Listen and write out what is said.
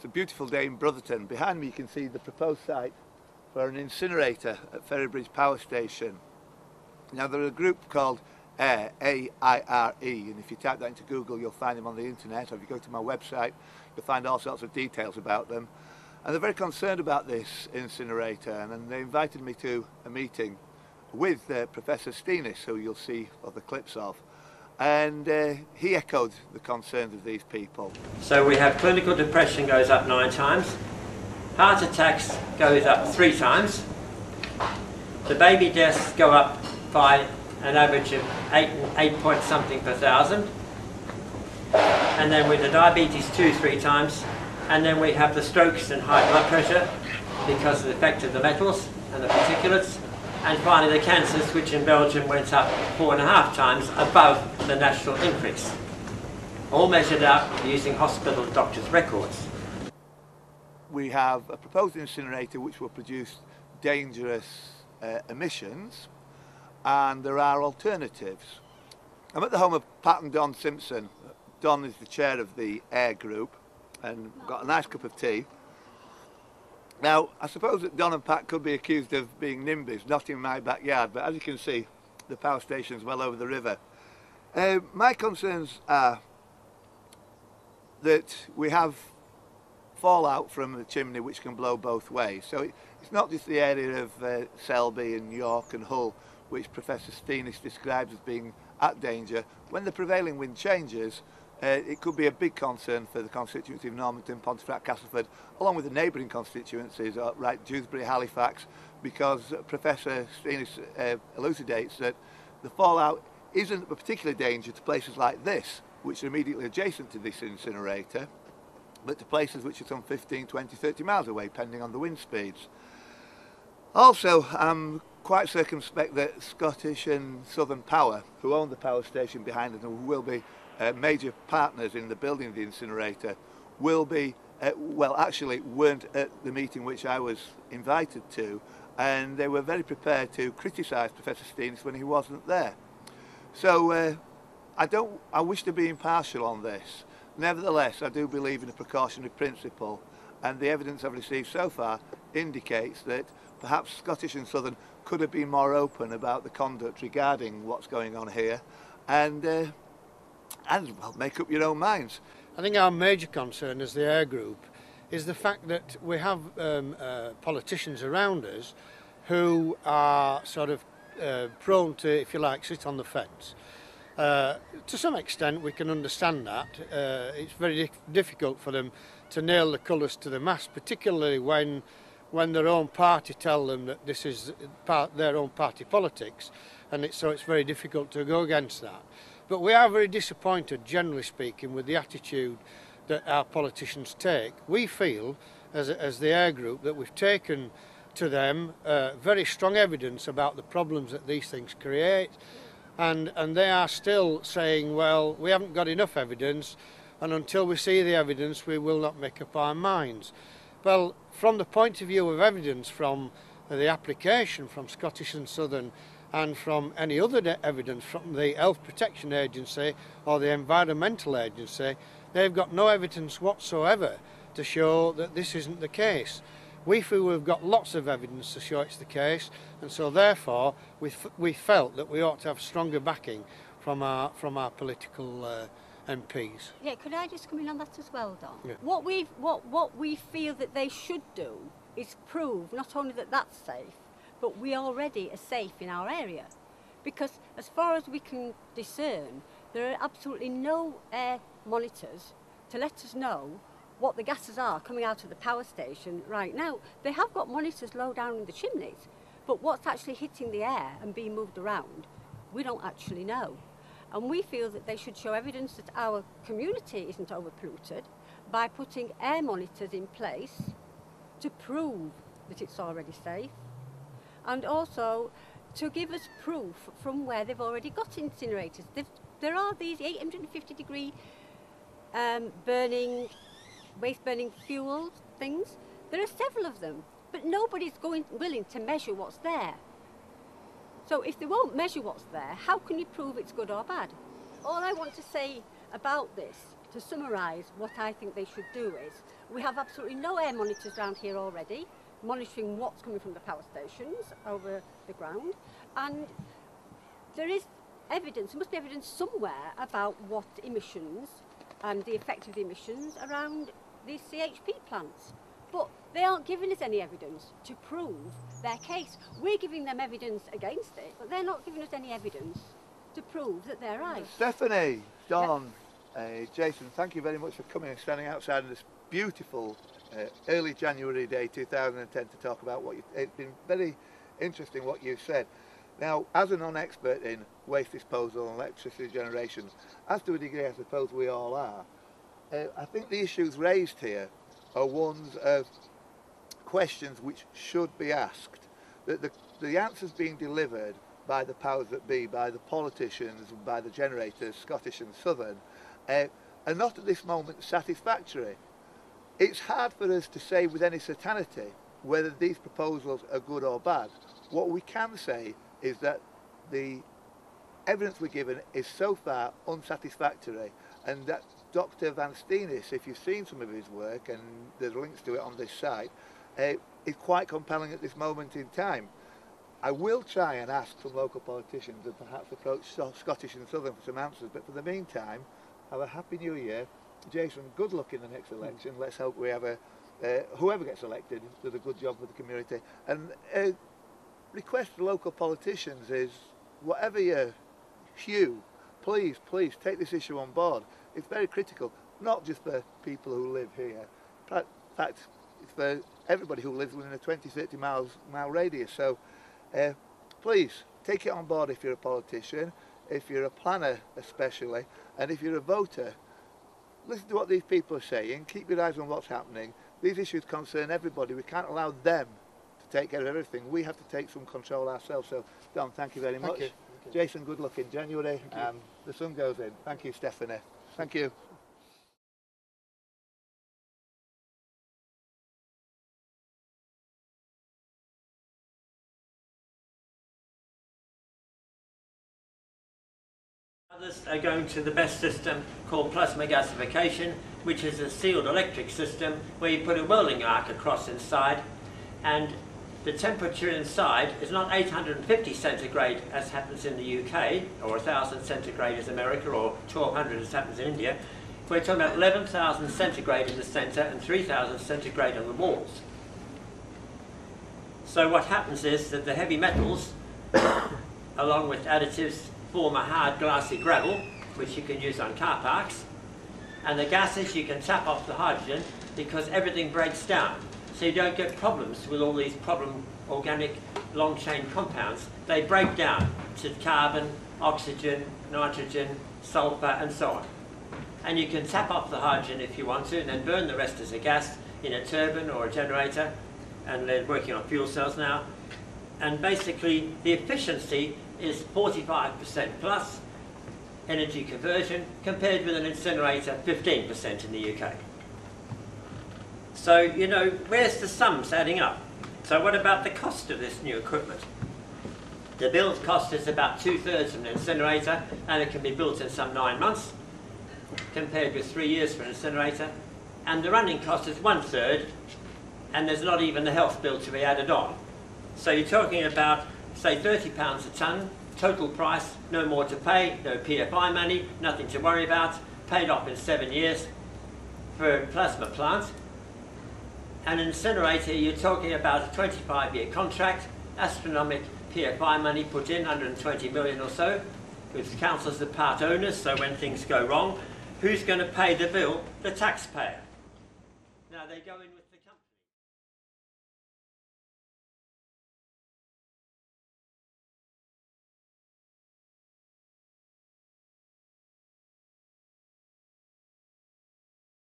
It's a beautiful day in Brotherton. Behind me you can see the proposed site for an incinerator at Ferrybridge Power Station. Now there are a group called A.I.R.E, and if you type that into Google you'll find them on the internet, or if you go to my website you'll find all sorts of details about them. And they're very concerned about this incinerator, and they invited me to a meeting with Professor Steenis, who you'll see other clips of. And he echoed the concerns of these people. So we have clinical depression goes up 9 times, heart attacks goes up 3 times, the baby deaths go up by an average of 8 point something per thousand, and then with the diabetes 2-3 times, and then we have the strokes and high blood pressure because of the effect of the metals and the particulates. And finally the cancers, which in Belgium went up 4.5 times above the national increase. All measured out using hospital doctors' records. We have a proposed incinerator which will produce dangerous emissions, and there are alternatives. I'm at the home of Pat and Don Simpson. Don is the chair of the A.I.R.E group, and got a nice cup of tea. Now, I suppose that Don and Pat could be accused of being NIMBYs, not in my backyard, but as you can see, the power station's well over the river. My concerns are that we have fallout from the chimney which can blow both ways. So it's not just the area of Selby and York and Hull, which Professor Steenis describes as being at danger. When the prevailing wind changes, it could be a big concern for the constituency of Normanton, Pontefract, Castleford, along with the neighbouring constituencies, right, Dewsbury, Halifax, because Professor Steenis elucidates that the fallout isn't a particular danger to places like this, which are immediately adjacent to this incinerator, but to places which are some 15, 20, 30 miles away, depending on the wind speeds. Also, I'm quite circumspect that Scottish and Southern Power, who own the power station behind us and who will be major partners in the building of the incinerator, will be, well, actually weren't at the meeting which I was invited to, and they were very prepared to criticise Professor Steenis when he wasn't there. So I wish to be impartial on this. Nevertheless, I do believe in a precautionary principle, and the evidence I've received so far indicates that perhaps Scottish and Southern could have been more open about the conduct regarding what's going on here, and well, make up your own minds. I think our major concern as the A.I.R.E group is the fact that we have politicians around us who are sort of prone to, if you like, sit on the fence. To some extent we can understand that. It's very difficult for them to nail the colours to the mast, particularly when their own party tell them that this is their own party politics, and so it's very difficult to go against that. But we are very disappointed, generally speaking, with the attitude that our politicians take. We feel, as the A.I.R.E group, that we've taken to them very strong evidence about the problems that these things create, and they are still saying, well, we haven't got enough evidence, and until we see the evidence we will not make up our minds. Well, from the point of view of evidence from the application from Scottish and Southern, and from any other evidence from the Health Protection Agency or the Environmental Agency, they've got no evidence whatsoever to show that this isn't the case. We feel we've got lots of evidence to show it's the case, and so therefore we felt that we ought to have stronger backing from our political MPs. Yeah, could I just come in on that as well, Don? Yeah. What we feel that they should do is prove not only that that's safe, but we already are safe in our area. Because as far as we can discern, there are absolutely no air monitors to let us know what the gases are coming out of the power station right now. They have got monitors low down in the chimneys, but what's actually hitting the air and being moved around, we don't actually know. And we feel that they should show evidence that our community isn't overpolluted by putting air monitors in place to prove that it's already safe, and also to give us proof from where they've already got incinerators. There are these 850 degree waste burning fuel things. There are several of them, but nobody's willing to measure what's there. So if they won't measure what's there, how can you prove it's good or bad? All I want to say about this to summarise what I think they should do is, we have absolutely no air monitors around here already, monitoring what's coming from the power stations over the ground, and there is evidence, there must be evidence somewhere about what emissions and the effect of the emissions around these CHP plants. But they aren't giving us any evidence to prove their case. We're giving them evidence against it, but they're not giving us any evidence to prove that they're right. Stephanie, Don, Jason, thank you very much for coming and standing outside of this beautiful early January day 2010 to talk about what it's been very interesting what you've said. Now, as a non-expert in waste disposal and electricity generation, as to a degree I suppose we all are, I think the issues raised here are ones of questions which should be asked. That the answers being delivered by the powers that be, by the politicians, by the generators, Scottish and Southern, are not at this moment satisfactory. It's hard for us to say with any certainty whether these proposals are good or bad. What we can say is that the evidence we're given is so far unsatisfactory, and that Dr. Van Steenis, if you've seen some of his work, and there's links to it on this site, is quite compelling at this moment in time. I will try and ask some local politicians and perhaps approach Scottish and Southern for some answers, but for the meantime, have a happy new year. Jason, good luck in the next election. Let's hope we have whoever gets elected does a good job for the community. And request to local politicians is, whatever your hue, please take this issue on board. It's very critical, not just for people who live here. In fact, it's for everybody who lives within a 20-30 mile radius. So please take it on board if you're a politician, if you're a planner especially, and if you're a voter. Listen to what these people are saying, keep your eyes on what's happening. These issues concern everybody. We can't allow them to take care of everything. We have to take some control ourselves. So, Don, thank you very much. Thank you. Jason, good luck in January. The sun goes in. Thank you, Stephanie. Thank you. Others are going to the best system called plasma gasification, which is a sealed electric system where you put a welding arc across inside, and the temperature inside is not 850 centigrade as happens in the UK, or 1000 centigrade as America, or 1200 as happens in India. We're talking about 11,000 centigrade in the centre and 3,000 centigrade on the walls. So what happens is that the heavy metals, along with additives, form a hard glassy gravel, which you can use on car parks. And the gases, you can tap off the hydrogen because everything breaks down. So you don't get problems with all these problem organic long chain compounds. They break down to carbon, oxygen, nitrogen, sulfur, and so on. And you can tap off the hydrogen if you want to, and then burn the rest as a gas in a turbine or a generator. And they're working on fuel cells now. And basically the efficiency is 45% plus energy conversion, compared with an incinerator 15% in the UK. So, you know, where's the sums adding up? So what about the cost of this new equipment? The build cost is about 2/3 of an incinerator, and it can be built in some 9 months, compared with 3 years for an incinerator. And the running cost is 1/3, and there's not even the health bill to be added on. So you're talking about, say, £30 a tonne, total price, no more to pay, no PFI money, nothing to worry about, paid off in 7 years for a plasma plant. An incinerator, you're talking about a 25-year contract, astronomic PFI money put in, 120 million or so, with councils as part owners, so when things go wrong, who's going to pay the bill? The taxpayer. Now they go in with